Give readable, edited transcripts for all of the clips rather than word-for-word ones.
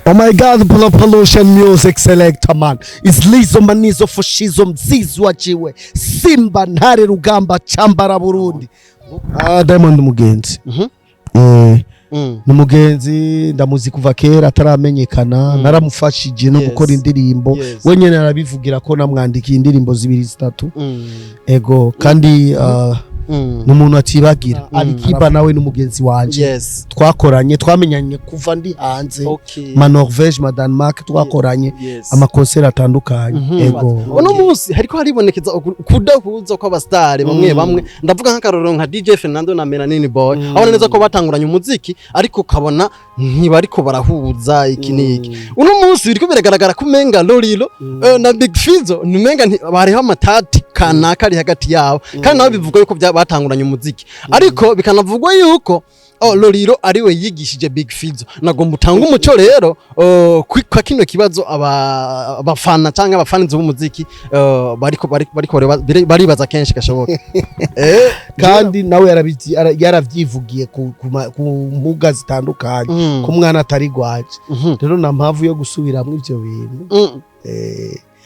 Oh my God, pollution music selector man. Islizo manizo fushizo mzizi wajiwe. Simba ntare rugamba chambara Burundi. Diamond numugenzi. Numugenzi ndamuzi kuva kera ataramenyekana, naramufashije no gukora indirimbo. Wenyene arabivugira ko namwandikiye indirimbo 2-3. Ego kandi numuntu atibagira. ALKIBA nawe numugenzi wanj. Twakoranye twamenyanye kuva ndi hanze. Ma Norvège, ma Denmark twakoranye ama concert atandukanye. Ego. Uno munsi hariko haribonekeza kudahuza kwa abastare bamwe ndavuga nk'akaroro nka DJ Fernando na Melanini Boy. Abona neza ko batanguranye umuziki ariko kabona ntibariko barahuza iki niki. Uno munsi biriko biragaragara kumenga Lolilo na Big Fizzo numenga bariho amatati kanaka ari hagati yabo kandi nabo bivuga yuko batanguranye umuziki ariko bikanavugwa yuko Lolilo ariwe yigishije Big Fizzo. Nagomba utanga umuco rero kwa kino kibazo abafana cyangwa abafanzi b'umuziki baribaza kenshi gashoboka. Kandi nawe yaravyivugiye ku mbuga zitandukanye ku mwana atari gwaje. Rero na mpavu yo gusubiramwe ivyo bintu.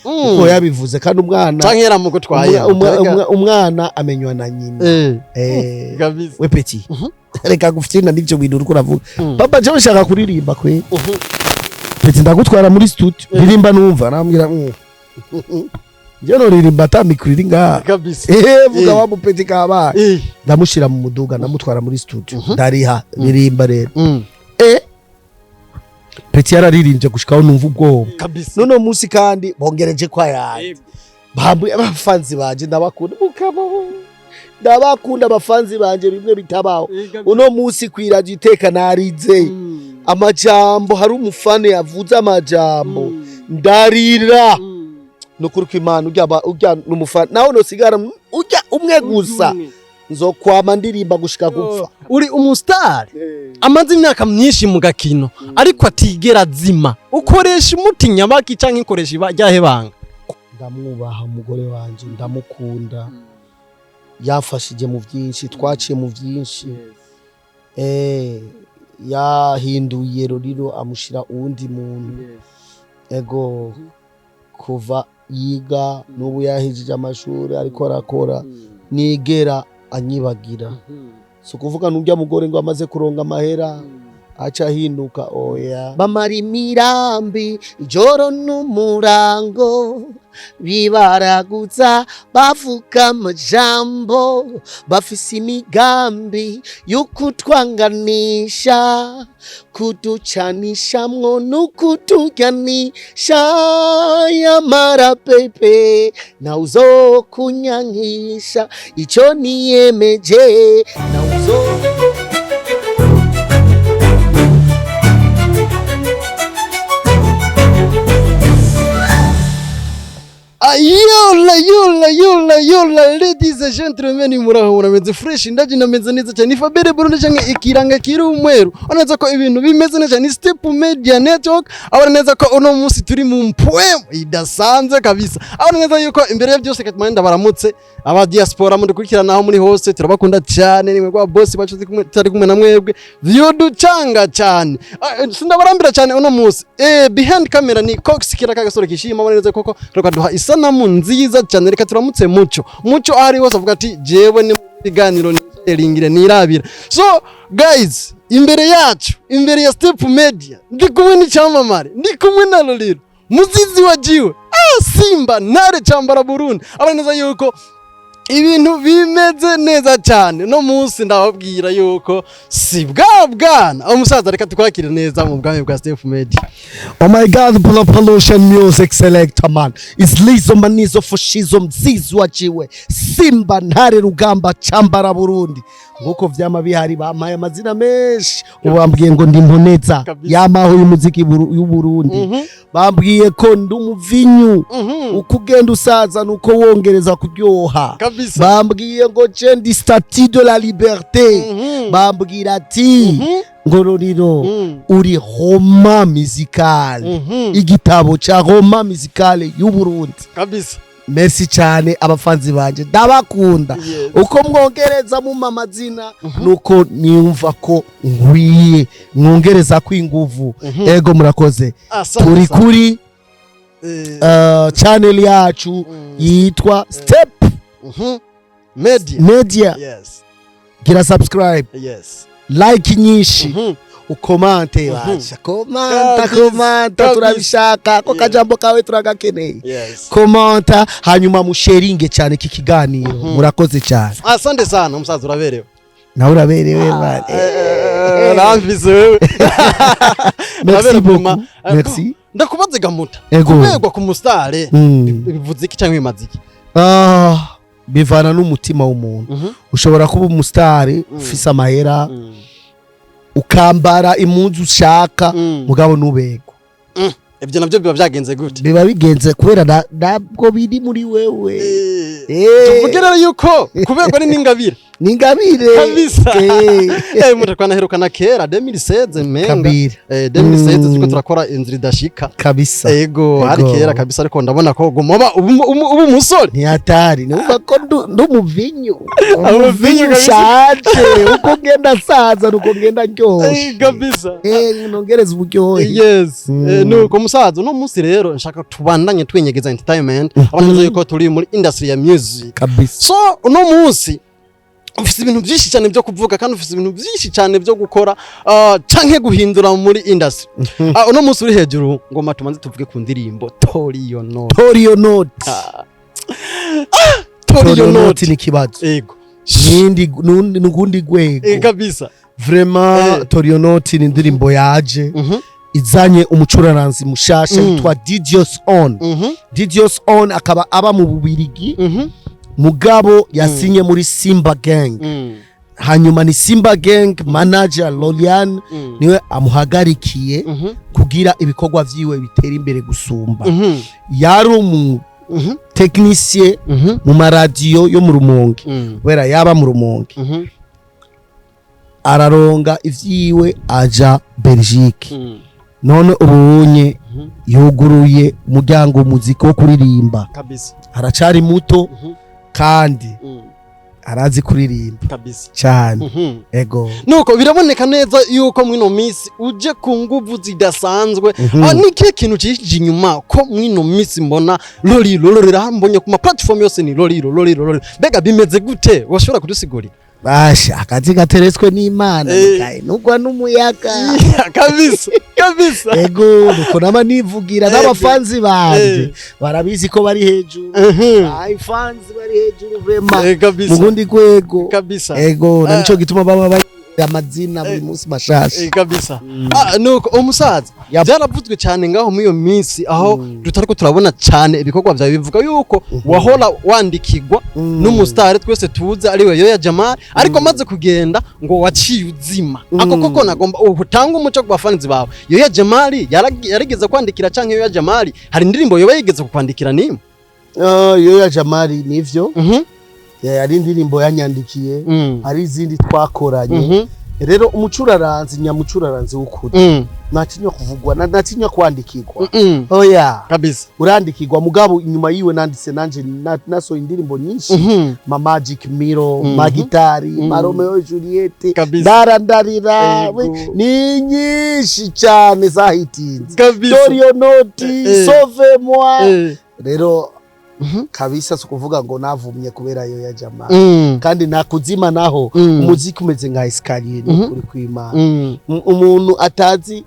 Uko yabivuze kandi umwana cankera mu gutwaye umwana amenywa na nyina. We petit. Reka guftina nivyo bintu uriko uravuga. Papa je ushaka kuririmba kwe. Petit ndagutwara muri studio. Ririmba numva nambwira je no ririmba atamikuri nga. Vuga wa mu petit kaba. Ndamushira mu muduga ndamutwara muri studio. Ndariha ririmba rero. Petit yararirimbye gushikaho numva ubwoba. None munsi kandi bongereje kwa yaje. Bambuye abafanzi banje ndabakunda mukabo. Ndabakunda abafanzi banje bimwe bitabaho. Uno munsi kwiraje iteka narize. Amajambo hari umufane yavuze amajambo. Ndarira. Nukuri kw'Imana urya numufane. Naho no sigara urya umwe gusa. Nzokwama ndirimba gushika gupfa. Uri umustar amaze imyaka myinshi mu gakino ariko atigera zima. Ukoresha umuti nyabaki canke ikoresha ibajyahe banga. Ndamwubaha umugore wanje, ndamukunda. Yafashije mu byinshi, twaciye mu byinshi. Yahinduye Lolilo amushira uwundi muntu. Ego kuva yiga n'ubu yahijije amashuri ariko arakora nigera anyibagira. So kuvuga n'urya mugore ngo amaze kuronga amahera aca hinduka oya. Bamari mirambi ijoro n'umurango bibaraguza bavuga amajambo bafise imigambi y'ukutwanganisha kuducanishamwo n'ukuturyanisha yamara pepe na uzokunyankisha ico niyemeje na uzo Yola ladies and gentlemen murahura meze fresh ndaje nameze neza cyane ifabere Burundi canke ikiranga kiri umweru onaza ko ibintu bimeze neza ni Step Media Network abona neza ko uno munsi turi mu mpwemo idasanze kabisa abona neza yuko imbere ya byose katmanda baramutse aba diaspora muri kurikirana aho muri hose turabakunda cyane nimwe kwa boss bacu tari kumwe na mwebwe vyoducanga cyane sindabarambira cyane uno munsi behind camera ni Cox kiraka gasore kishima abona neza koko tukaduha isanamu nziza cyane reka turamutse muco ari wose avuga ati jewe ni biganiro niringire nirabira. So guys, imbere yacu imbere ya Step Media ndi kumwe ni cyamamare ndi kumwe na Lolilo muzizi wajiwe Simba ntare chambara Burundi abaneza yuko ibintu bimeze neza cyane no munsi ndababwira yuko si bwana umusaza reka tukwakire neza mu bwami bwa Step Media. Oh my God, pollution music selector man. Islizo manizo fushizo mzizi wajiwe. Simba ntare rugamba chambara Burundi. Nguko vyama bihari bampaye amazina menshi. Ubambwiye ngo ndi mboneza yamaho y'umuziki y'u Burundi. Bambwiye ko ndi umuvinyu. Ukugenda usaza nuko wongereza kuryoha. Bambwiye ngo je ndi statue de la liberté. Bambwira ati ngo Lolilo uri Roma musical. Igitabo cha Roma musical y'u Burundi. Kabisa. merci cyane abafanzi banje ndabakunda uko mwongereza mu mamazina nuko niyumva ko nkwiye mwongereza kwinguvu ego murakoze turi kuri channel yacu yitwa Step Media gira subscribe like nyinshi ukomante wacha komanta turabishaka ko kajambo kawe turagakeneye komanta hanyuma musheringe cyane iki kiganiro murakoze cyane asante sana umusaza uraberewe nawe uraberewe bane Ufise wewe merci beaucoup merci ndakubaze gamuta kubegwa ku mustare bivuze iki cyangwa bimaze iki bivana n'umutima w'umuntu ushobora kuba umustare ufise amahera ukambara impunzu ushaka mugabo nubego ibyo nabyo biba byagenze gute biba bigenze kubera nabwo biri muri wewe tuvuge rero yuko kubegwa n'ingabire kabisa umuntu twanaherukana kera 2016 menga 2016 ziko turakora inzira idashika kabisa ego hari kera kabisa ariko ndabona ko gomoba ubu musore ni hatari numva ko ndumuvinyu shaje uko ngenda saza uko ngenda ndyoshye kabisa nongereza uburyohe nuko musaza no munsi rero nshaka tubandanye twenyegeza entertainment abantu yuko turi muri industry ya music kabisa so no munsi ufise ibintu byinshi cyane byo kuvuga kandi ufise ibintu byinshi cyane byo gukora canke guhindura muri industry uno munsi uri hejuru ngoma tumanze tuvuge ku ndirimbo Toriyo Note ni kibazo yego nugundi gwego kabisa vraiment Toriyo Note ni indirimbo yaje izanye umucuraranzi mushasha yitwa Didios On akaba aba mu Bubirigi mugabo yasinye muri Simba Gang hanyuma ni Simba Gang manager Lolian niwe amuhagarikiye kugira ibikorwa vyiwe bitera imbere gusumba yari umu technicien mu maradiyo yo mu Rumonge wera yaba mu Rumonge araronga ivyiwe aja Belgique none ubunye yuguruye umuryango w'umuziki wo kuririmba kabisa aracari muto kandi arazi kuririmba kabisa cyane ego nuko biraboneka neza yuko mwino misi uje ku nguvu zidasanzwe niki kintu cishije inyuma ko mwino misi mbona Lolilo mbonye ku ma platform yose ni Lolilo bega bimeze gute washobora kudusigurira basha akazi gateretswe n'Imana nugwa n'umuyaga kabisa ego nuko nama nivugira n'abafanzi banje barabizi ko bari hejuru fans bari hejuru vraiment mugundi gwego kabisa ego nico gituma baba amazina buri munsi mashasha kabisa nuko umusaza byaravuzwe cyane ngaho muri iyo minsi aho tutariko turabona cyane ibikorwa byawe bivuga yuko wahora wandikirwa n'umustare twese tuze ari we Yoya Jamal ariko maze kugenda ngo waciye uzima ako koko nagomba ubutanga umuco ku bafanzi bawe Yoya Jamal yarigeze kwandikira canke Yoya Jamal hari indirimbo yoba yigeze kukwandikira nimwe Yoya Jamal nivyo yari indirimbo yanyandikiye ari izindi twakoranye rero umucuraranzi nyamucuraranzi w'ukuri natinya kuvugwa natinya kwandikirwa oya kabisa urandikirwa mugabo inyuma yiwe nanditse nanje naso indirimbo nyinshi ma Magic Mirror Magitari Romeo Juliet Darandarira ni nyinshi cyane zahitinze Toriyo Note Sauve moi rero kabisa sukuvuga ngo navumye kubera Yoya Jamal kandi nakuzima naho umuziki umeze nka escalier kuri kwimana umuntu atazi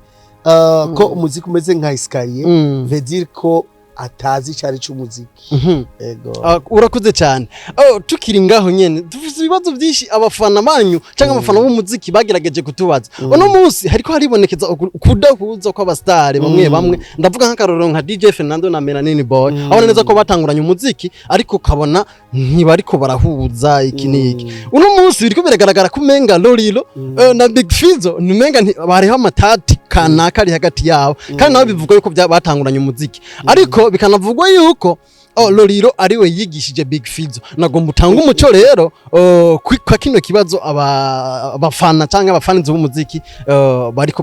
ko umuziki umeze nka escalier veut dire ko atazi cyari cy'umuziki ego urakuze cyane tukiri ngaho nyene dufite ibibazo byinshi abafana banyu cyangwa abafana b'umuziki bagerageje kutubaza uno munsi hariko haribonekeza kudahuza kw'abastare bamwe ndavuga nk'akarorero nka DJ Fernando na Melanini Boy abona neza ko batanguranye umuziki ariko kabona ntibariko barahuza iki niki uno munsi biriko biragaragara kumenga Lolilo na Big Fizzo numenga bariho amatati kanaka ari hagati yabo kandi nabo bivuga yuko batanguranye umuziki ariko bikanavugwa yuko Lolilo ariwe yigishije Big Fizzo nagomba utanga umuco rero kwa kino kibazo abafana cyangwa abafanzi b'umuziki bariko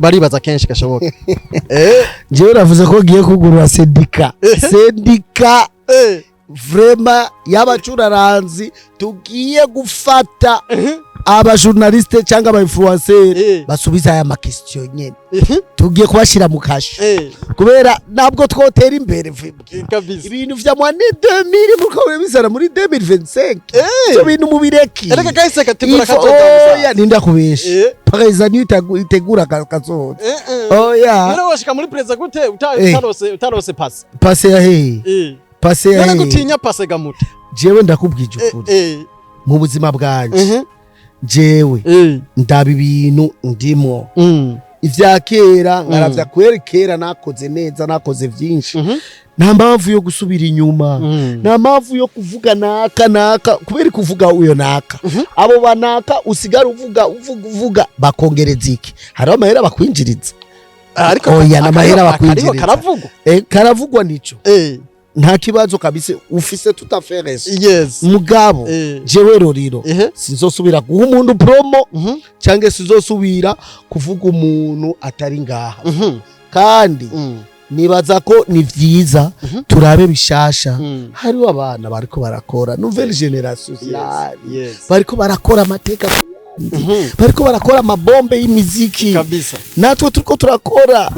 baribaza kenshi gashoboka jewe navuze ko giye kugurura sendika vrema y'abacuraranzi tugiye gufata abajournaliste cyangwa aba influencer basubiza aya makestion nyene tugiye kubashira mu kasho kubera nabwo twotera imbere kabisa ibintu vya mwane 2000 mukabure bizana muri 2025 so bintu mubireki ereka kahise kategura oya ninda kubesha president itegura kazoza oya none washika muri president gute utarose passe ya he passe ya he none gutinya passe gamuta jewe ndakubwije ukuri mu buzima bwanje jewe ndaba ibintu ndimo ivya kera ngaravya kwerekera nakoze neza nakoze vyinshi nta mpamvu yo gusubira inyuma nta mpamvu yo kuvuga naka kubera kuvuga uyo naka abo banaka usigara uvuga bakongereza iki hari amahera bakwinjiriza ariko oya n'amahera bakwinjiriza karavugwa nico nta kibazo kabisa ufise tutaferese mugabo jewe Lolilo sizosubira guha umuntu promo cyangwa sizosubira kuvuga umuntu atari ngaha kandi nibaza ko ni vyiza turabe bishasha hariho abana bariko barakora nouvelle génération bariko barakora amateka bariko barakora amabombe y'imiziki kabisa natwe turiko turakora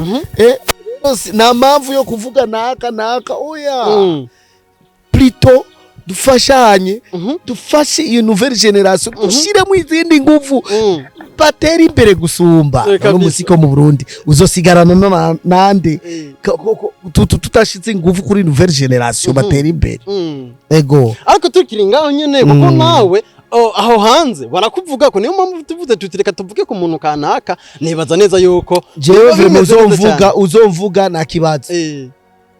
na mpamvu yo kuvuga naka oya plutôt dufashanye dufashe iyo nouvelle génération dushire mu izindi nguvu batera imbere gusumba n'umusiko mu Burundi uzosigarana nande tutashitse inguvu kuri nouvelle génération batera imbere ego ariko tukiri ngaho nyene kuko nawe aho hanze barakuvuga ko niyo mpamvu tuvuze tutireka tuvuge ku muntu kanaka nibaza neza yuko jewe uzomvuga na kibazo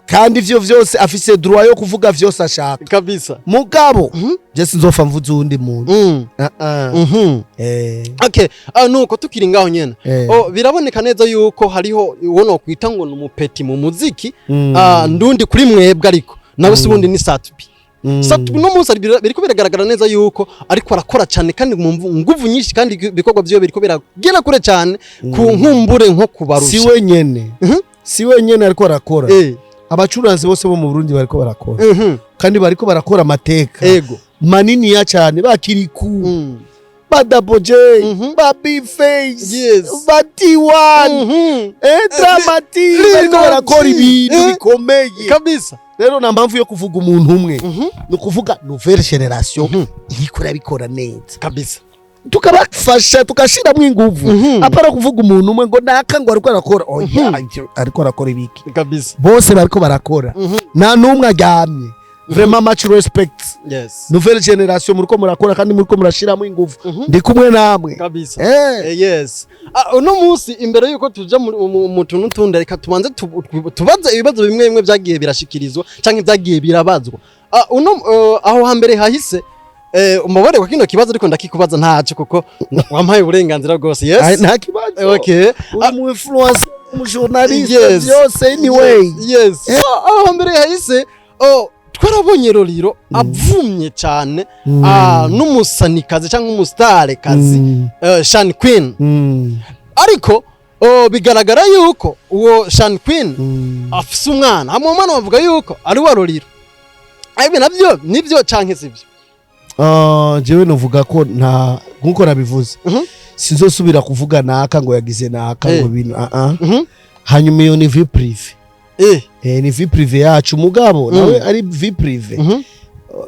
kandi ivyo vyose afise droit yo kuvuga vyose ashaka kabisa mugabo je sinzofa mvuze undi muntu okay nuko tukiri ngaho nyene biraboneka neza yuko hariho wono kwita ngo numupeti mu muziki ndundi kuri mwebwe ariko nawe sibundi ni satubi satubi no munsi biriko biragaragara neza yuko ariko arakora cyane kandi mu nguvu nyinshi kandi bikorwa byo biriko biragena kure cyane ku nkumbure nko kubarusha si wenyene ariko arakora abacuranzi bose bo mu Burundi bariko barakora kandi bariko barakora amateka manini ya cyane bakiriku badaboje baby face bati1 dramatique bariko barakora ibintu bikomeye kabisa rero na mpamvu yo kuvuga umuntu umwe no kuvuga nouvelle génération ikora bikora neza kabisa tukabafasha tukashira mu inguvu apara kuvuga umuntu umwe ngo naka ngo ariko arakora ariko arakora ibiki kabisa bose bariko barakora na numwe aryamye vraiment much respect nouvelle génération muriko murakora kandi muriko murashira mu inguvu ndi kumwe namwe kabisa uno munsi imbere yuko tuja mu tuntu tundi reka tubanze tubaze ibibazo bimwe bimwe byagiye birashikirizwa canke byagiye birabazwa aho hambere hahise umubare wa kino kibazo ariko ndakikubaza ntaco kuko wampaye uburenganzira bwose nta kibazo uri mu influencer mu journaliste byose anyway aho hambere hahise twarabonye Lolilo avumye cyane n'umusanikazi cyangwa umusitare kazi Shan Queen ariko bigaragara yuko uwo Shan Queen afise umwana hamwe umwana bavuga yuko ari wa Lolilo aibe nibyo canke sivyo jewe novuga ko nta nkuko nabivuze sinzosubira kuvuga naka ngo yagize naka ngo bintu hanyuma iyo ni vie privé ni vie privé yacu mugabo nawe ari vie privé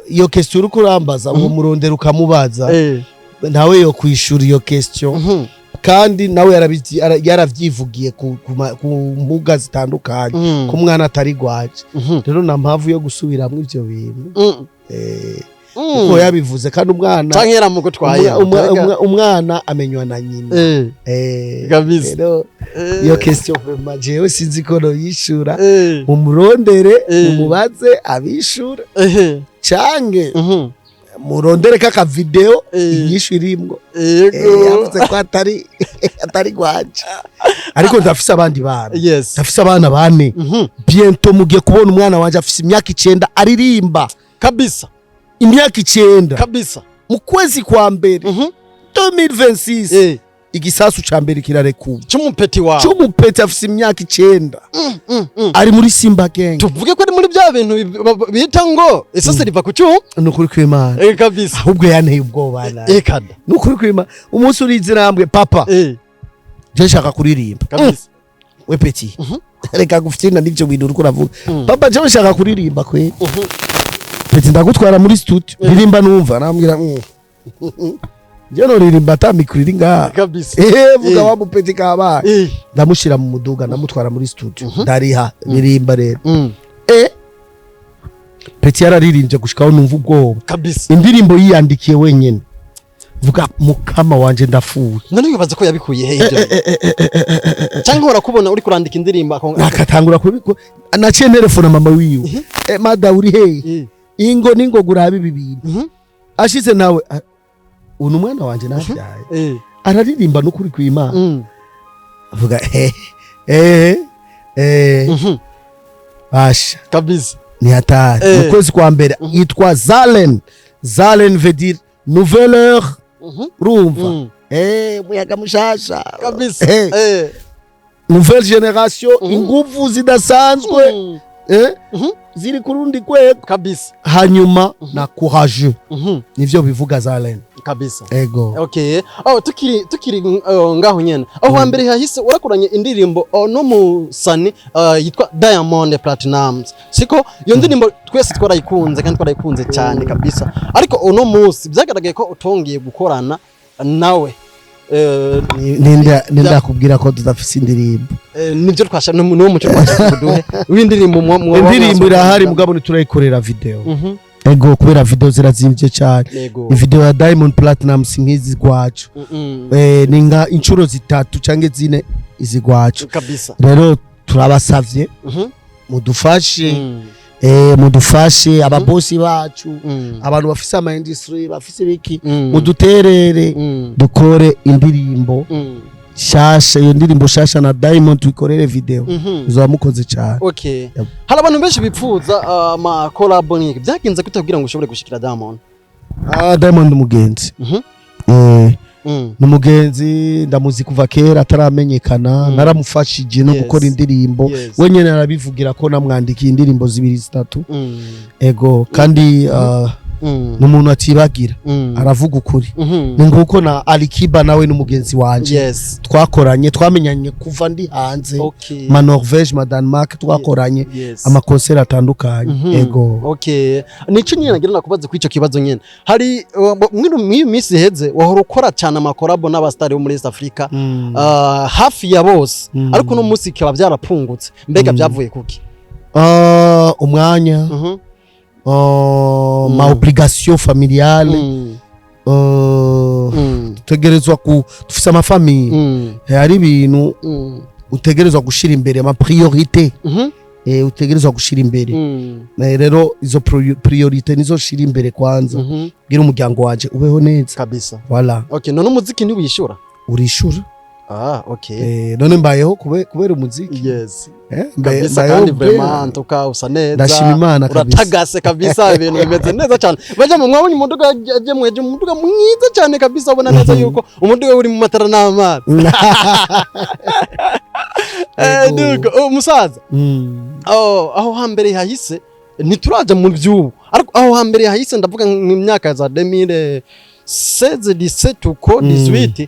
iyo question uko urambaza uwo murondera ukamubaza nawe yo kwishura iyo question kandi nawe yaravyivugiye ku mbuga zitandukanye ku mwana atari gwaje rero na mpamvu yo gusubiramwe ivyo bintu uko yabivuze kandi umwana canke yaramugutwaye umwana amenywa na nyina kabisa iyo question vraiment jewe sinzi ko no yishura umurondere umubaze abishura canke murondere kaka video inyishu irimwo yavuze ko atari gwaje ariko ndafise abandi bana ndafise abana bane bientôt mugiye kubona umwana wanje afise imyaka 9 aririmba kabisa imyaka 9 kabisa mu kwezi kwa mbere 2026 igisasu ca mbere kirarekuwe cy'umupeti wawe cy'umupeti afise imyaka 9 ari muri Simba Gang. tuvuge ko ari muri bya bintu bita ngo isose riva ku cyuma nukuri kw'Imana kabisa ahubwo yanteye ubwoba kada nukuri kw'Imana umunsi urizirambwe papa je nshaka kuririmba kabisa we peti reka gufitina n'ivyo bintu uriko uravuga papa je nshaka kuririmba kwe peti ndagutwara muri studio ririmba numva nambwira je no ririmba tamikuri ngaha kabisa vuga wa mupeti kaba ndamushira mu muduga ndamutwara muri studio ndariha ririmba rero peti yararirimbye gushikaho numva ubwoba kabisa indirimbo yiyandikiye wenyene vuga mukama wanje ndafuye none bibaza ko yabikuye he ibyo cyangwa urakubona uri kurandika indirimbo akatangura kubiko naciye telefone mama wiwe mada uri he ingo ningo gurabe ibintu ashize nawe uno mwana wanje navyaye araririmba n'ukuri kw'Imana avuga basha kabisa ni hatari ukwezi kwa mbere yitwa Zalen veut dire nouvelle heure rumva muyaga mushasha kabisa nouvelle génération inguvu zidasanzwe ziri kurundi kwego kabisa hanyuma na courageux nivyo bivuga Zalen kabisa ego okay tukiri ngaho nyene aho hambere hahise urakoranye indirimbo no musani yitwa Diamond Platinum siko iyo ndirimbo twese twarayikunze kandi twarayikunze cyane kabisa ariko uno munsi byagaragaye ko utongeye gukorana nawe ninda kubwira ko tudafise indirimbo nivyo twasha no muco twasha kuduhe w'indirimbo indirimbo irahari mugabo turayikorera video ego kubera video zirazimvye cyane video ya Diamond Platinum sinkizi gwacu ninga inchuro zitatu canke zine izi gwacu kabisa rero turabasavye mudufashe ababosi bacu abantu bafise ama industry bafise biki muduterere dukore indirimbo shasha iyo ndirimbo shasha na Diamond tuikorere video uzamukoze cyane okay hala abantu benshi bipfuza ama collab ni byagenze kutabwira ngo ushobore gushikira Diamond Diamond umugenzi numugenzi ndamuzi kuva kera ataramenyekana naramufashije no gukora indirimbo wenyene arabivugira ko namwandikiye indirimbo 2-3 ego kandi n'umuntu atibagira aravuga ukuri ni nguko na ALKIBA nawe n'umugenzi wanje twakoranye twamenyanye kuva ndi hanze ma Norvège ma Denmark twakoranye ama concert atandukanye ego okay nico nyine nagira nakubaze kwico kibazo nyene hari mw'iyo minsi heze wahora ukora cyane ama collab n'abastari bo muri East Africa hafi ya bose ariko no munsi kaba byarapungutse mbega byavuye kuki umwanya ma obligation familiale tutegerezwa dufise ama famille hari ibintu utegerezwa gushira imbere ama priorité utegerezwa gushira imbere rero izo priorité nizo shira imbere kwanza gira umuryango wanje ubeho neza kabisa voilà okay none umuziki ni wishura urishura okay none mbayeho kubera umuziki kabisa kandi vraiment tuka usa neza ndashima Imana kabisa uratagase kabisa ibintu bimeze neza cyane baje mu mwabonye umuduga aje mweje umuduga mwiza cyane kabisa ubona neza yuko umuduga uri mu matara n'amazi duko umusaza aho hambere hahise ntituraje mu byubu ariko aho hambere hahise ndavuga mu myaka za 2016 17 uko 18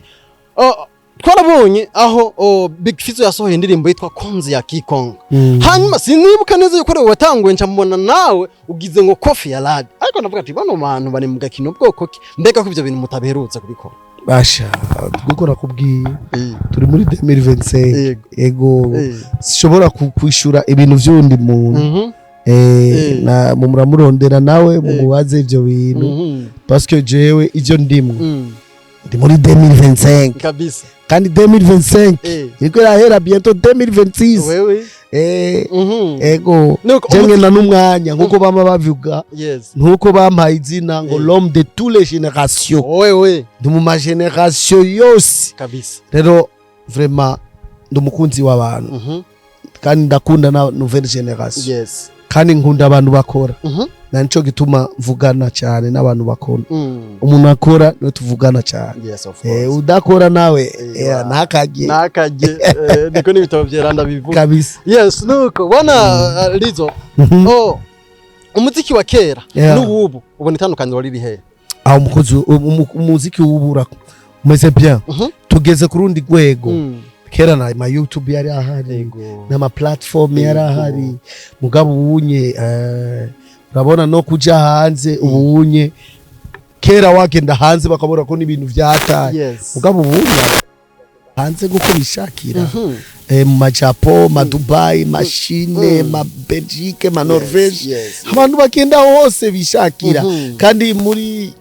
twarabonye aho Big Fizzo yasohoye indirimbo yitwa Konzi ya Kikonga hanyuma sinibuka neza yuko rewe watanguye ncamubona nawe ugize ngo Kofi ya Lad ariko navuga ati bano bantu bari mu gakino bwoko ki mbega ko ivyo bintu mutaberutse kubikora basha gukora kubwiye turi muri 2025 ego sishobora kwishura ibintu vyundi muntu na muramurondera nawe mumubaze ivyo bintu parce que jewe ivyo ndimwe ndi muri 2025 kabisa kandi 2025 iko rahera bientôt 2026 wewe ego jenge na numwanya nkuko bama bavuga nkuko bampaye izina ngo l'homme de toutes les générations wewe ndi mu ma génération yose kabisa rero vraiment ndumukunzi w'abantu kandi ndakunda na nouvelle génération kandi nkunda abantu bakora na nico gituma mvugana cyane n'abantu bakora umuntu akora no tuvugana cyane udakora nawe ntakajye niko n'ibitabo byeranda bivuga kabisa yes nuko bana Lizo umuziki wa kera n'ubu ubona itandukaniro riri he aho umukozi umuziki w'ubura umeze bien tugeze ku rundi rwego kera na ma YouTube yari ahari na ma platform yari ahari mugabo ubunye urabona no kuja hanze ubunye kera wagenda hanze bakabona ko n'ibintu vyataye mugabo ubunye hanze guko bishakira mu Japan ma Dubai ma Chine ma Belgique ma Norvège abantu bagenda hose bishakira kandi muri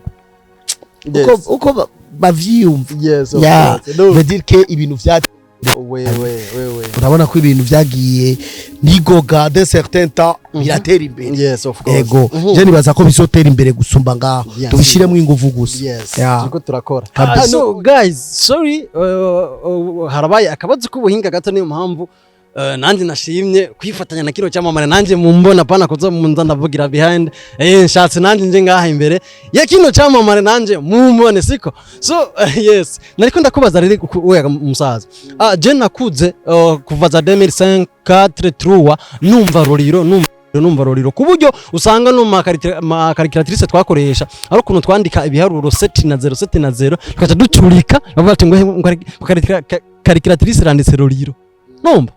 uko bavyumva veut dire que ibintu vyataye urabona ko ibintu vyagiye nigoga de certain temps biratera imbere ego je nibaza ko bizotera imbere gusumba ngaho tubishiremo ingufu gusa tuko turakora no guys sorry harabaye akabazo k'ubuhinga gato niyo mpamvu nanje nashimye kwifatanya na kiro cyamamare nanje mumbona pana kuzo munza ndavugira behind nshatse nanje nje ngaha imbere ya kino cyamamare nanje mumbone siko so yes nariko ndakubaza riri weya musaza je nakuze kuva za 2005 4 3 numva Lolilo kuburyo usanga no makarikiratrice twakoresha ari ukuntu twandika ibiharuro 7 na 0 7 na 0 tukaca ducurika bavuga ati ngo karikiratrice randitse Lolilo numva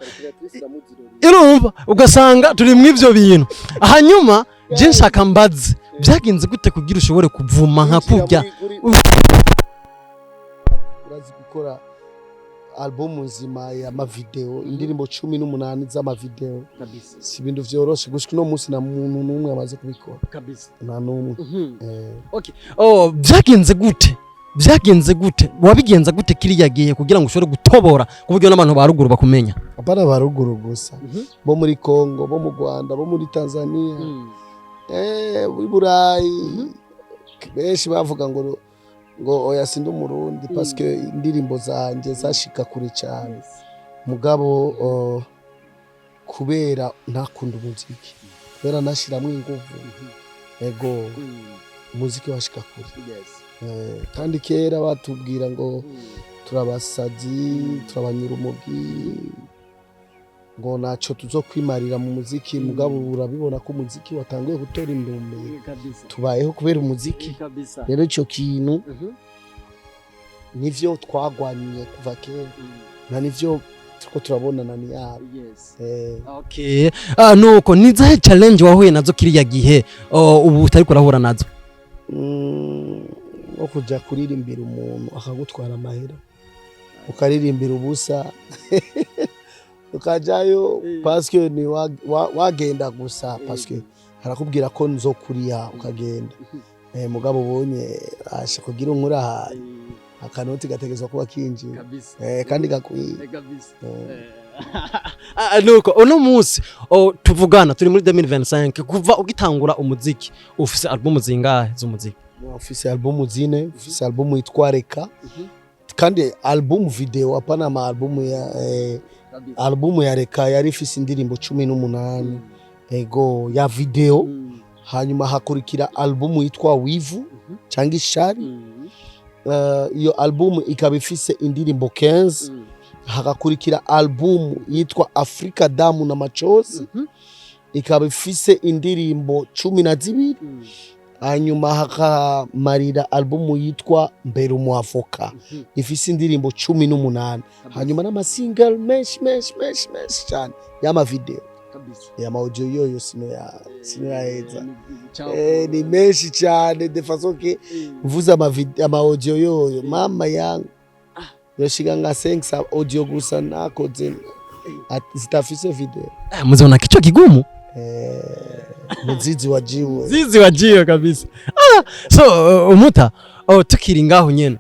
irumva ugasanga turi mw'ivyo bintu hanyuma je nshaka mbaze byagenze gute kugira ushobore kuvuma nka kurya urazi gukora album nzima ya ma video indirimbo 18 z'ama video kabisa si bintu vyoroshe gushika no munsi na muntu numwe amaze kubikora kabisa na numwe okay byagenze gute wabigenza gute kiriya gihe kugira ngo ushobore gutobora kuburyo n'abantu baruguru bakumenya apana baruguru gusa bo muri Kongo bo mu Rwanda bo muri Tanzania Burayi benshi bavuga ngo oya sindi umurundi parce que indirimbo zanje zashika kure cyane mugabo kubera ntakunda umuziki kubera nashiramo ingufu ego umuziki washika kure kandi kera batubwira ngo turabasazi turabanyura umugi ngo naco tuzokwimarira mu muziki mugabo urabibona ko umuziki watanguye gutora indumbe tubayeho kubera umuziki rero ico kintu nivyo twagwaniye kuva kera na nivyo tuko turabonana ni yabo okay nuko nizahe challenge wahuye nazo kiriya gihe ubu utari kurahura nazo kuja kuririmbira umuntu akagutwara amahera ukaririmbira ubusa ukajayo parce que ni wagenda gusa parce que harakubwira ko nzokuriya ukagenda mugabo ubonye asha kugira unkura akanoti gategezwa kuba kinjira kandi gakwiye nuko uno munsi tuvugana turi muri 2025 kuva ugitangura umuziki ufise album zingahe z'umuziki ufise album zine ufise album yitwa Reka kandi album video apana ma album ya Reka yari ifise indirimbo 18 ego ya video hanyuma hakurikira album yitwa Wivu cyangwa Ishari iyo album ikaba ifise indirimbo 15 hakakurikira album yitwa Afrika Damu na Machozi ikaba ifise indirimbo 12 hanyuma hakamarira album yitwa Mbere Umuavoka ifise indirimbo 18 hanyuma n'ama single mesh cyane y'ama video kabisa y'ama audio yoyo sino ya heza ni mesh cyane de façon que vuza ama audio yoyo mama yangu yoshika nga 5 audio gusa nakoze zitafise video muzona kicho kigumu muzizi wajiwe zizi wajiwe kabisa so umuta tukiri ngaho nyene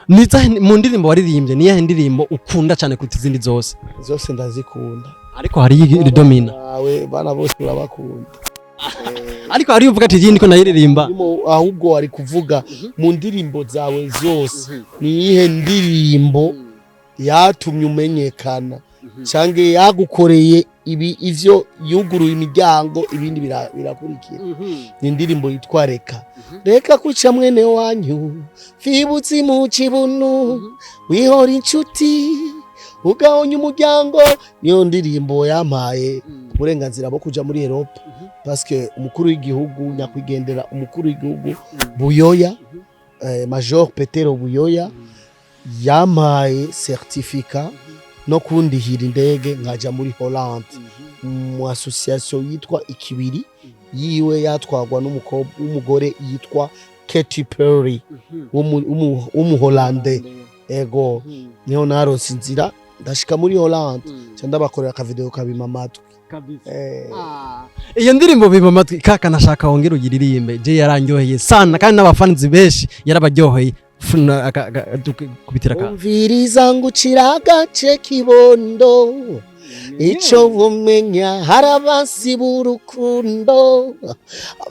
niza mu ndirimbo waririmbye ni yahe ndirimbo ukunda cyane kuruta izindi zose ndazikunda ariko hari iridomina wawe bana bose urabakunda ariko hari uvuga ati yindi ko nayiririmba ahubwo ari kuvuga mu ndirimbo zawe zose ni ihe ndirimbo yatumye umenyekana canke yagukoreye ivyo yuguruye imiryango ibindi birakurikira. Ni indirimbo yitwa reka reka kuca mwene wanyu vibutsi mu kibunu wihora inshuti ugahonya umuryango. Niyo ndirimbo yampaye uburenganzira bwo kuja muri Europe parce que umukuru w'igihugu nyakwigendera umukuru w'igihugu Buyoya Major Petero Buyoya yampaye certificat no kundihira indege nkaja muri Holland mu association yitwa Ikibiri yiwe yatwagwa n'umugore yitwa Katy Perry w'umuholande. Ego niho naronse inzira ndashika muri Holland cyanda bakorera aka video kabima amatwi kabisa. Iyo ndirimbo bima amatwi kaka nashaka wongera ugiririmbe je yarangyoheye sana kandi n'abafanzi benshi yarabaryoheye kubitira ka umviriza ngucira agace kibondo ico bumenya harabasi burukundo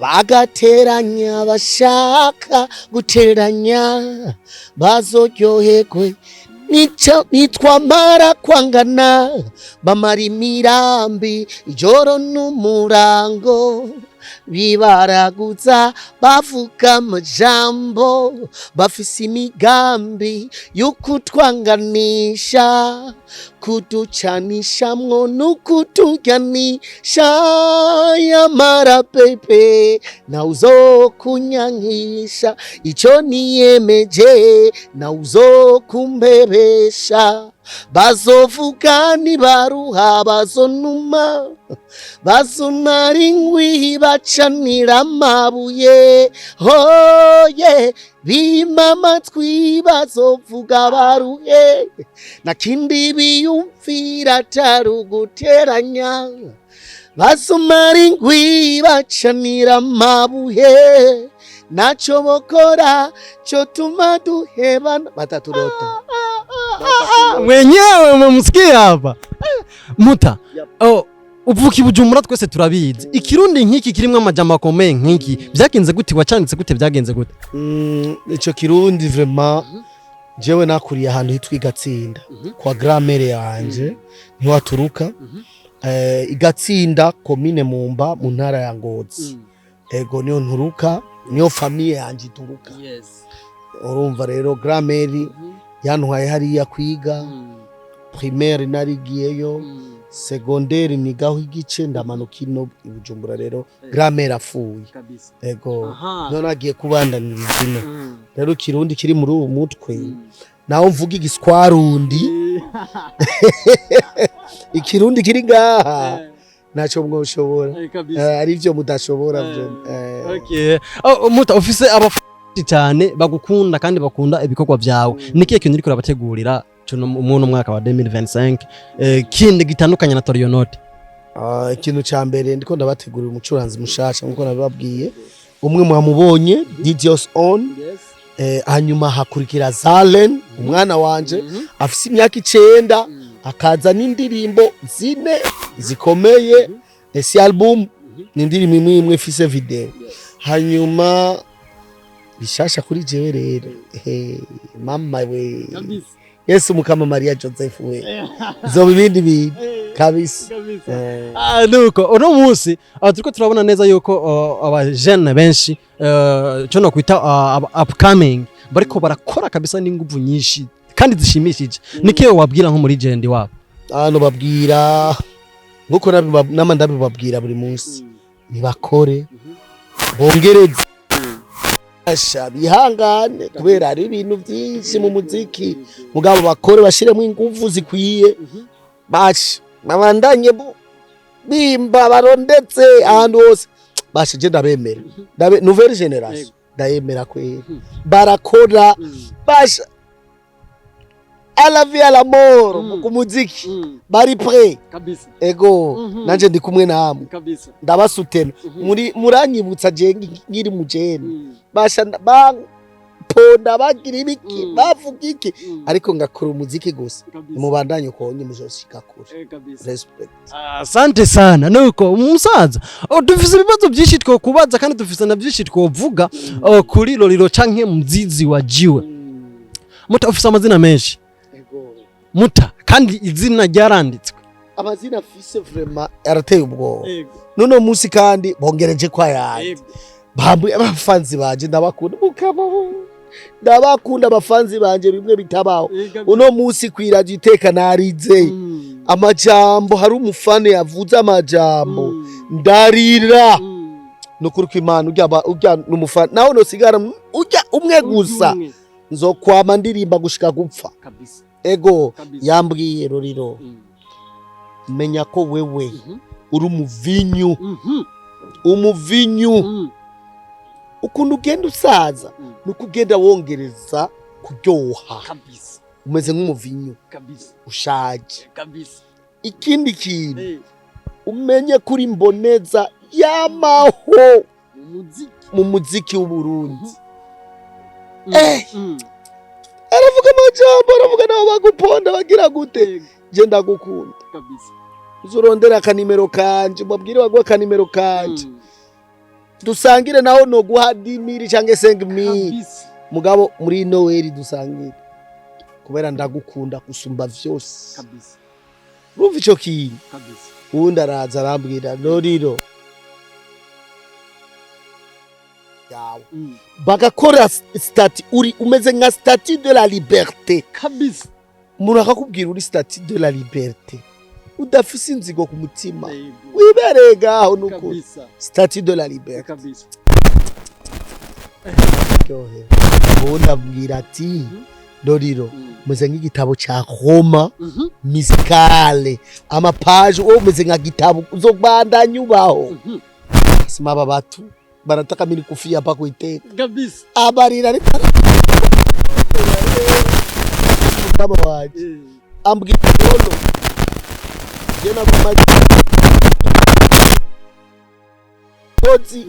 bagateranya bashaka guteranya bazoryoherwe nico nitwa mara kwangana bamara imirambi ijoro n'umurango bibaraguza bavuga amajambo bafise imigambi y'ukutwanganisha kuducanishamwo n'ukuturyanisha yamara pepe na uzokunyankisha ico niyemeje na uzokumbebesha bazovuga nibaruha bazonuma bazomara ingwi bacanira amabuye hoye bima amatwi bazovuga baruhe na kindi biyumvira atari uguteranya bazomara ingwi bacanira amabuye naco bokora cyo tuma duhebana bataturota mwenyewe mumsikia hapa muta. Uvuki Bujumbura twese turabizi ikirundi nk'iki kirimwe amajambo akomeye nk'iki byagenze gute wacanditse gute byagenze gute? Ico kirundi vraiment jewe nakuriye ahantu hitwa Igatsinda kwa gramere yanje ntiwaturuka Igatsinda commune Mumba mu ntara ya Ngozi. Ego niyo nturuka niyo famille yanje ituruka. Urumva rero gramere yantwaye hariya kwiga primaire narigiyeyo secondaire nigaho igice ndamanuka ino Bujumbura rero grammaire afuye. Ego none agiye kubandanira izina rero kirundi kiri muri uwo mutwe naho mvuga igiswarundi ikirundi kiri ngaha naco mwoshobora ari byo mudashobora byo. Okay muta ufise abafite cyane bagukunda kandi bakunda ibikorwa byawe nikiye kintu uri kurabategurira umuntu mwaka wa 2025 kindi gitandukanye na Torionote? Ikintu ca mbere ndiko ndabategurira umucuranzi mushasha nkuko nabibabwiye umwe mwamubonye DJs on hanyuma hakurikira Zalen umwana wanje afise imyaka 9 akaza n'indirimbo zine zikomeye esi album n'indirimbo imwe ifise video hanyuma bishasha kuri jewe rero mama we Yesu mukama Maria Joseph we zo bibindi bi kabisa. Nuko uno munsi turiko turabona neza yuko abajene benshi cyo no kwita upcoming bariko barakora kabisa n'inguvu nyinshi kandi zishimishije nikiyo wabwira nko muri jendi wabo? No babwira nkuko namanda babwira buri munsi nibakore bongereze asha bihangane kubera ari ibintu byinshi mu muziki mugabo bakore bashiremo ingufu zikwiye bash babandanye bimba barondetse ahantu hose basha je ndabemera nouvelle génération ndayemera kwera barakora basha à la vie à la mort mu muziki bari prêt kabisa. Ego nanje ndi kumwe namwe kabisa ndabasutena muranyibutsa je ngiri mujene basha ponda bagira ibiki bavuga iki ariko ngakora umuziki gusa mubandanye konye muzoshika kure respect. Asante sana. Nuko umusaza dufise ibibazo byinshi two kubaza kandi dufise na byinshi twovuga kuri Lolilo canke mzizi wa jiwe. Muta ufise amazina menshi muta kandi izina ryaranditswe amazina afise vraiment arateye ubwoba none munsi kandi bongereje kwa yandi bambuye abafanzi banje ndabakunda ndabakunda abafanzi banje bimwe bitabaho uno munsi kwiraje iteka narize amajambo hari umufane yavuze amajambo ndarira nukuri ko Imana urya numufane naho no sigara urya umwe gusa nzokwama ndirimba gushika gupfa kabisa ego yambwiye Lolilo menya ko wewe uri umuvinyu ukuntu ugenda usaza nuko ugenda wongereza kuryoha kabisa umeze nk'umuvinyu kabisa ushaje kabisa ikindi kintu umenye kuri mboneza yamaho mu muziki w'Uburundi aravuga amajambo aravuga naho baguponda bagira gute je ndagukunda kabisa uzurondera akanimero kanje mubwire bagwa akanimero kanje dusangire naho no guha 10,000 canke 5,000 mugabo muri Noel dusangire kubera ndagukunda kusumba vyose kabisa urumva ico kintu kabisa undi araza arambwira Lolilo yawe bagakora stati uri umeze nka stati de la liberté kabisa umuntu akakubwira uri stati de la liberté udafise inzigo ku mutima wiberegaho nuko stati de la liberté kabisa ubundi abwira ati Lolilo umeze nk'igitabo ca Roma musicale amapaje umeze nka gitabo uzobandanya ubaho sima babatu barataka mini kufia hapa kuiteka kabisa abarira ari kama waje ambwitolo jena kumaji kozi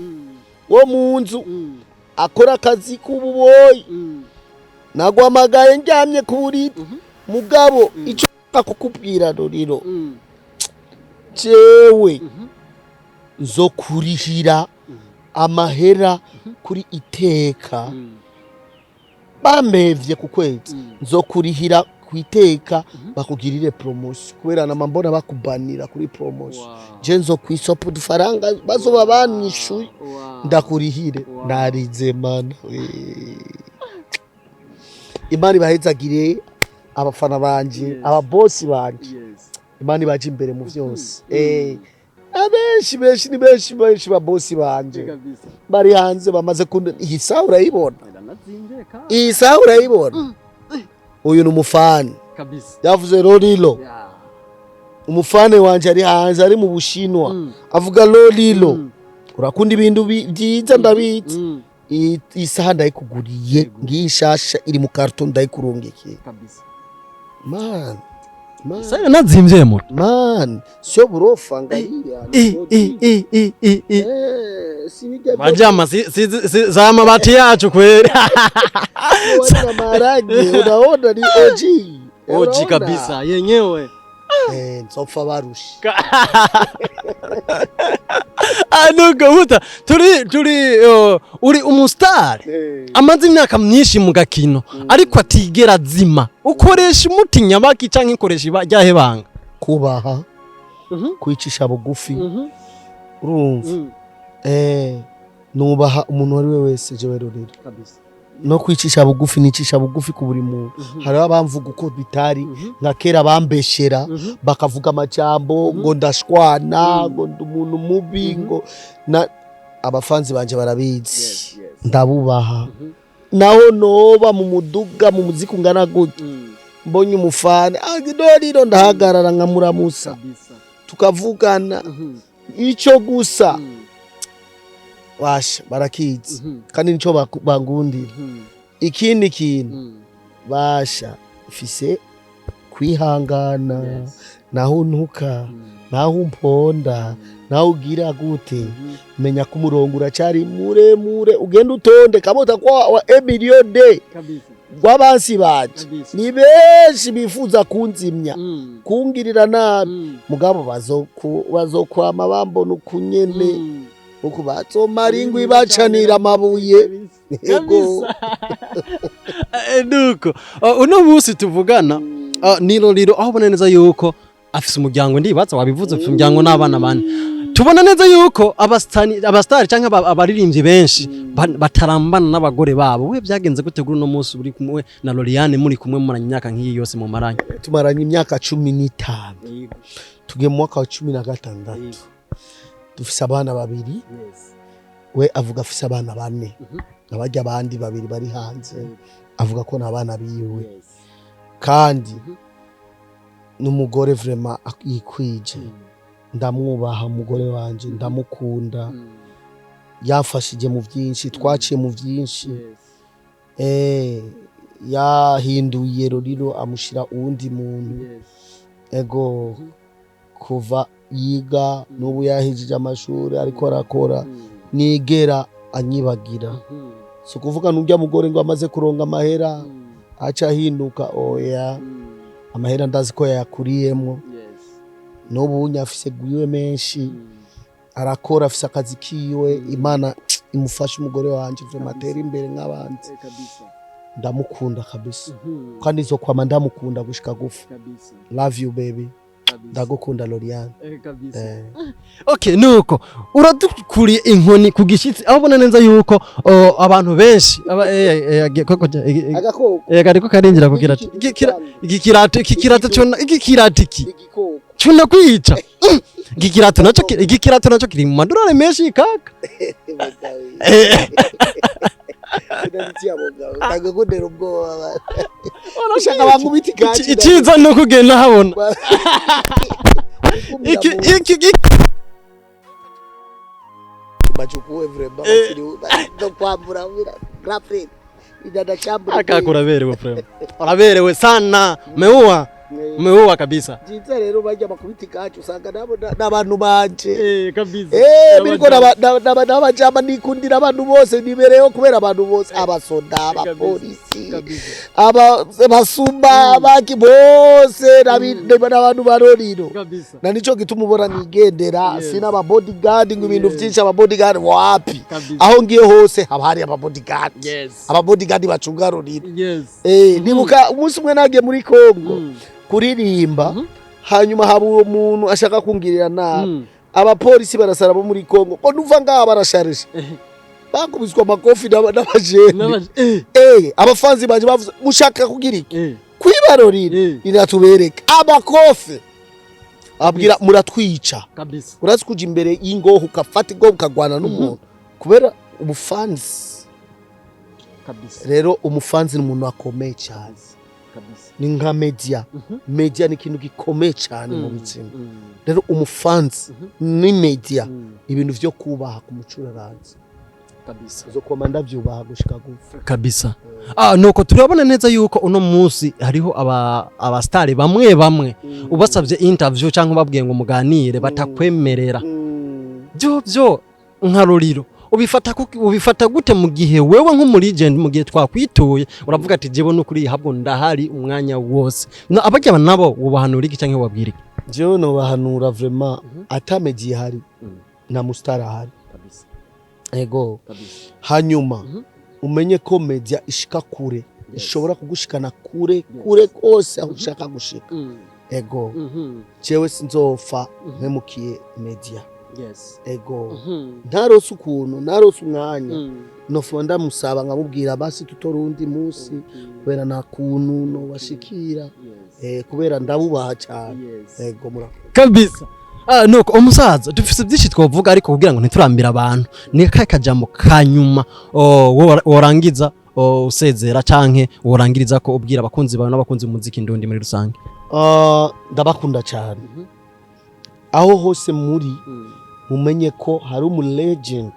wo munzu akora akazi k'ububoyi nagwamagaye njamye kuri mugabo ico akukubwira Lolilo jewe nzokurihira amahera kuri iteka bamevye ku kwezi nzokurihira ku iteka bakugirire promotion kubera na mbona bakubanira kuri promotion je nzokwisopa udufaranga bazoba banishuye ndakurihire narize mana Imana bahezagire abafana banje ababosi banje Imana baje imbere mu vyose abenshi babosi banje bari hanze bamaze kunda iyi saha urayibona uyu numufani kabisa yavuze Lolilo umufane wanje ari hanze ari mu Bushinwa avuga Lolilo urakunda ibintu byiza ndabizi isaha ndayikuguriye ngishasha iri mu karton ndayikurungike kabisa man Sasa nazimvye mu man sio burofa ngahia Majama za amabati yacu kweli wana maragi unaona ni OG kabisa yenyewe nsopfa barushi anuko buta turi uri umustar amaze imyaka myinshi mu gakino ariko atigera zima ukoresha umutinya baki canke ikoresha ibajyahe banga kubaha kwicisha bugufi urumva nubaha umuntu wari we wese jewe Lolilo kabisa no kwicisha bugufi nicisha bugufi ku buri muntu hari abamvuga uko bitari nka kera bambeshera bakavuga amajambo ngo ndashwana ngo umuntu mubi ngo na abafanzi banje barabizi ndabubaha naho noba mu muduga mu muziki ungana gute mbonye umufane Lolilo ndahagarara nkamuramusa tukavugana ico gusa washa barakizi kandi nico bangundira ikindi kintu basha Ufise kwihangana naho ntuka naho umponda naho ugira gute menya ko umurongo uracari muremure ugenda utonde kabota kwa wa million day kabisa gwabansi baje ni benshi bifuza kunzimya kungirira nabi mugabo bazokwama bambona ukunyene uko batsomaringwi bacanira amabuye kabisa nuko uno munsi tuvugana ni Lolilo aho boneneza yuko afise umuryango ndibaza wabivuze afise umuryango n'abana bane tubona neza yuko abastari canke abaririmbyi benshi batarambana n'abagore babo we byagenze gute kuri no munsi uri kumwe na Loriane muri kumwe mu myaka nk'iyi yose mu maranye tumaranye imyaka 15 tugiye mu mwaka wa 16 dufise abana babiri we avuga afise abana bane abajya abandi babiri bari hanze avuga ko nabana biwe kandi n'umugore vraiment yikwije ndamwubaha umugore wanje ndamukunda yafashije mu byinshi twaciye mu byinshi yahinduye Lolilo amushira uwundi muntu ego kuva yiga n'ubu yahejije amashuri ariko arakora nigera anyibagira so kuvuga n'ubya mugore ngo amaze kuronga amahera aca hinduka oya amahera ndazi ko yakuriyemo n'ubu nyafise gwiwe menshi arakora afise akazi kiwe Imana imufasha umugore wanje vyo matera imbere nk'abandi ndamukunda kabisa kandi zo kwama ndamukunda gushika gufa love you baby ndagukunda Loriane okay nuko uradukuriye inkoni ku gishitsi aho bona neza yuko abantu benshi gariko karinjira kugira igikirato cuna kwica igikirato naco kiri mu madorari menshi kaka ndagukundera ubwoba urashaka bangubita ikaci iciza no kugenda habona machukuwe vrema ndo kwambura grafred idada chambura akakuraberewe vrema uraberewe sana meua kabisa jinza rero bajya bakubita ikaci usanga nabo n'abantu banje kabisa biriko n'abajama nikundira abantu bose nibereyo kubera abantu bose abasoda abapolisi abasumba baki bose n'abantu baroriro na nico gituma ubona nigendera sina aba bodyguard ngo ibintu byinshi aba bodyguard wapi aho ngiye hose haba hari aba bodyguard aba bodyguard bacunga Lolilo nibuka umunsi umwe nagiye muri Kongo kuririmba hanyuma haba uwo muntu ashaka kungirira nabi abapolisi barasara bo muri Kongo ko nuva ngaha barasharije bakubiswa amakofi n'abajene abafanzi baje bavuze mushaka kugira iki kwibarorira iratubereka abakofi abwira muratwica kabisa urazi kuja imbere y'ingoho ukafata ingoho ukagwana n'umuntu kubera umufanzi kabisa rero umufanzi ni umuntu akomeye cyane kabisa ni nka media ni ikintu gikomeye cyane mu buzima rero umufanzi ni media ibintu vyo kubaha ku mucuraranzi kabisa zo komanda vyubaha gushika gufa kabisa nuko turabona neza yuko uno munsi hariho abastari bamwe ubasavye interview canke babwiye ngo muganire batakwemerera byo nka Lolilo ubifata gute mu gihe wewe nk'umulegend mu gihe twakwituye uravuga ati jebo no kuri habwo ndahari umwanya wose abajya nabo ubahanura iki canke wabwira jewe no bahanura vraiment atamegiye hari na mustara hari kabisa ego kabisa hanyuma umenye ko media ishika kure ishobora kugushikana kure kose aho ushaka gushika ego jewe sinzofa mpemukiye media ego ntarose ukuntu narose umwanya nofuma ndamusaba nkamubwira basi tutorundi munsi kubera nta kuntu no bashikira kubera ndabubaha cyane ego mura kabisa nuko umusaza dufise byinshi twovuga ariko kugira ngo ntiturambira abantu ni kajambo kanyuma worangiza usezera canke worangiriza ko ubwira abakunzi bawe n'abakunzi b'umuziki ndundi muri rusange ndabakunda cyane aho hose muri mumenye ko hari umu legend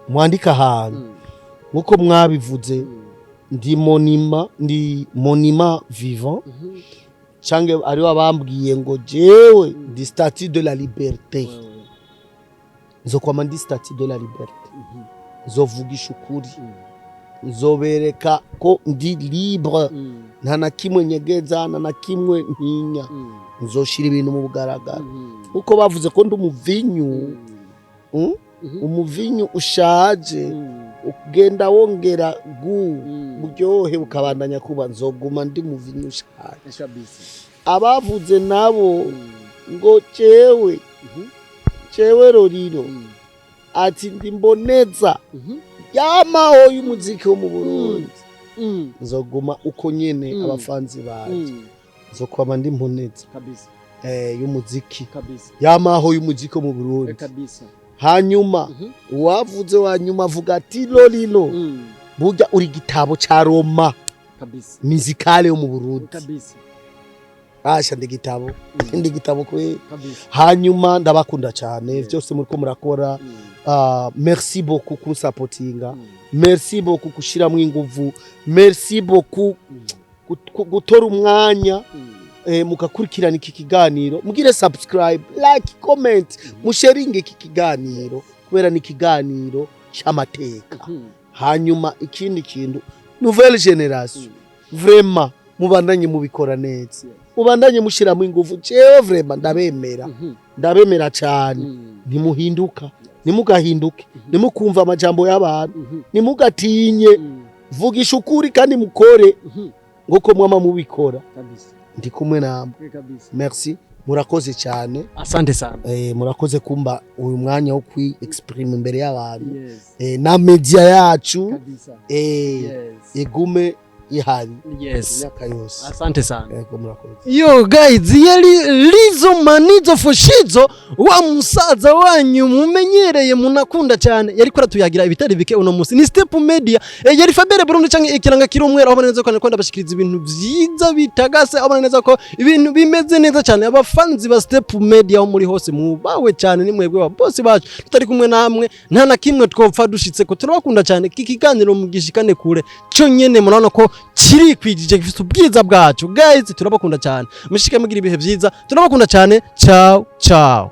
mwandika ahantu nkuko mwabivuze ndi monima vivant canke ari abambwiye ngo jewe di statue de la liberté nzokwama ndi statue de la liberté nzovugisha ukuri nzobereka ko ndi libre nta na kimwe nyegeza nta na kimwe ntinya nzoshira ibintu mu bugaragara uko bavuze ko ndi umuvinyu ushaje ugenda wongera buryohe ukabandanya kuba nzoguma ndi muvinyu ushaje abavuze nabo ngo cewe Lolilo ati ndimboneza yamaho y'umuziki wo mu Burundi nzoguma uko nyene abafanzi banje nzokwama ndimboneza kabisa y'umuziki yamaho y'umuziki wo mu Burundi kabisa. Hanyuma uwavuze wanyuma avuga ati Lolilo burya uri gitabo ca Roma kabisa muzikale yo mu Burundi kabisa. Asha ndi gitabo kwe. Hanyuma ndabakunda cyane byose muriko murakora. Merci beaucoup ku supportinga. Merci beaucoup kushiramwe inguvu. Merci beaucoup gutora umwanya mukakurikirana iki kiganiro. Mugire subscribe, like, comment, musharinge iki kiganiro kubera ni kiganiro cy'amateka. Hanyuma ikindi kintu nouvelle génération vraiment mubandanye mubikora neza. Mubandanye mushiramo ingufu jewe vraiment ndabemera cyane. Ntimuhinduka nimugahinduke nimukumva amajambo y'abantu nimugatinye vugisha ukuri kandi mukore ngoko mwama mubikora ndi kumwe namwe. Merci murakoze cyane. Asante sana. Murakoze kumba uyu mwanya wo kwi exprime imbere y'abantu na media yacu igume ihari. Asante sana. Yo guys, yari Lizo Manizo Fushizo wa musaza wanyu mumenyereye munakunda cyane yari kora tuyagira ibitari bike uno musi ni Step Media yari Fabere Burundi canke ikiranga kiri umwera aho baneza ko nakunda bashikiriza ibintu byiza bitagase aho baneza ko ibintu bimeze neza cyane abafanzi ba Step Media aho muri hose mubawe cyane ni mwebwe ba boss bacu tutari kumwe namwe nta na kimwe twopfa dushitse ko turabakunda cyane kikiganiro mugishikane kure cyo nyene murabona ko kiri kwijije gifite ubwiza bwacu guys turabakunda cyane mushike mugira ibihe byiza turabakunda cyane ciao ciao.